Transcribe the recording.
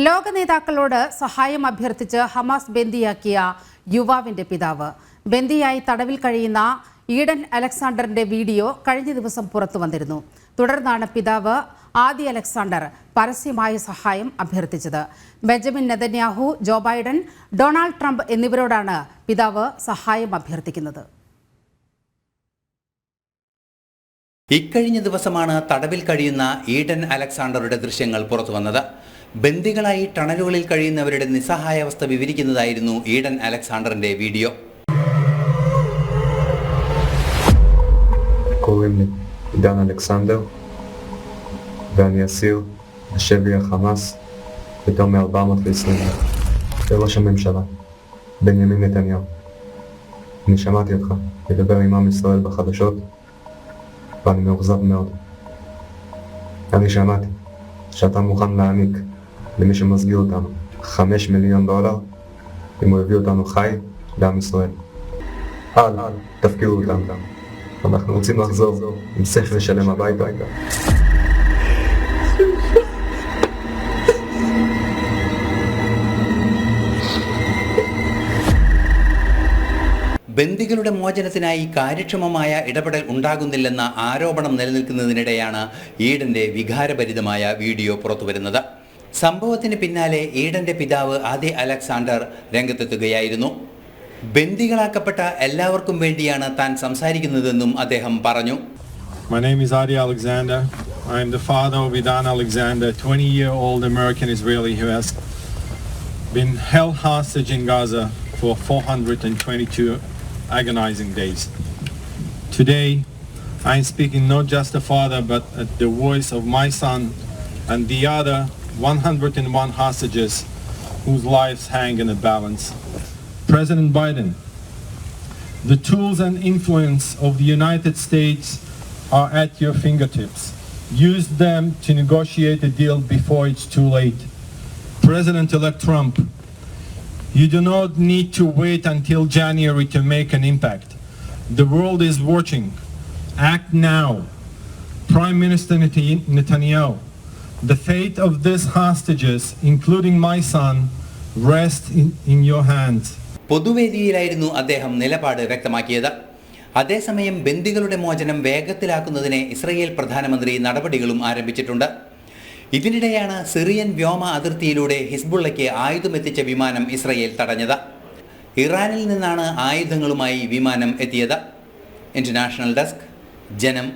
ലോക നേതാക്കളോട് സഹായം അഭ്യർത്ഥിച്ച് ഹമാസ് ബന്ദിയാക്കിയ യുവാവിന്റെ പിതാവ്. ബന്ദിയായി തടവിൽ കഴിയുന്ന ഈഡൻ അലക്സാണ്ടറിന്റെ വീഡിയോ കഴിഞ്ഞ ദിവസം പുറത്തു വന്നിരുന്നു. തുടർന്നാണ് പിതാവ് ആദി അലക്സാണ്ടർ പരസ്യമായ സഹായം അഭ്യർത്ഥിച്ചത്. Benjamin Netanyahu, Joe Biden, Donald Trump എന്നിവരോടാണ് പിതാവ് സഹായം അഭ്യർത്ഥിക്കുന്നത്. ഇക്കഴിഞ്ഞ ദിവസമാണ് തടവിൽ കഴിയുന്ന ഈഡൻ അലക്സാണ്ടറുടെ ദൃശ്യങ്ങൾ പുറത്തുവന്നത്. ബന്ദികളായി ടണലുകളിൽ കഴിയുന്നവരുടെ നിസ്സഹായാവസ്ഥ വിവരിക്കുന്നതായിരുന്നു ഈഡൻ അലക്സാണ്ടറിന്റെ വീഡിയോ. קוראים לי עידן אלכסנדר ואני אסיר בשבי החמאס בתום 420 לראש הממשלה בנימין נתניהו. אני שמעתי אותך לדבר עם עם ישראל בחדשות ואני מאוכזב מאוד. אני שמעתי שאתה מוכן להעניק למי שמסגיר אותנו $5 מיליון אם הוא הביא אותנו חי לעם ישראל. אל תפקירו אותנו. אנחנו רוצים לחזור עם שכל שלם הביתה. ബന്ദികളുടെ മോചനത്തിനായി കാര്യക്ഷമമായ ഇടപെടൽ ഉണ്ടാകുന്നില്ലെന്ന ആരോപണം നിലനിൽക്കുന്നതിനിടെയാണ് ഈഡന്റെ വികാരഭരിതമായ വീഡിയോ പുറത്തുവരുന്നത്. സംഭവത്തിന് പിന്നാലെ ഈഡന്റെ പിതാവ് ആദി അലക്സാണ്ടർ രംഗത്തെത്തുകയായിരുന്നു. ബന്ദികളാക്കപ്പെട്ട എല്ലാവർക്കും വേണ്ടിയാണ് താൻ സംസാരിക്കുന്നതെന്നും അദ്ദേഹം പറഞ്ഞു. My name is Adi Alexander. I am the father of Idan Alexander, 20-year-old American Israeli who has been held hostage in Gaza for 422 agonizing days. Today, I am speaking not just a father, but at the voice of my son and the other 101 hostages whose lives hang in a balance. President Biden, the tools and influence of the United States are at your fingertips. Use them to negotiate a deal before it's too late. President-elect Trump, you do not need to wait until January to make an impact. The world is watching. Act now. Prime Minister Netanyahu, the fate of these hostages, including my son, rests in your hands. പൊതുവേദിയിലായിരുന്നു അദ്ദേഹം നിലപാട് വ്യക്തമാക്കിയത്. അതേസമയം ബന്ദികളുടെ മോചനം വേഗത്തിലാക്കുന്നതിന് Israel പ്രധാനമന്ത്രി നടപടികളും ആരംഭിച്ചിട്ടുണ്ട്. ഇതിനിടെയാണ് Syrian വ്യോമ അതിർത്തിയിലൂടെ ഹിസ്ബുള്ളയ്ക്ക് ആയുധമെത്തിച്ച വിമാനം ഇസ്രയേൽ തടഞ്ഞത്. ഇറാനിൽ നിന്നാണ് ആയുധങ്ങളുമായി വിമാനം എത്തിയത്. ഇന്റർനാഷണൽ ഡെസ്ക്, ജനം.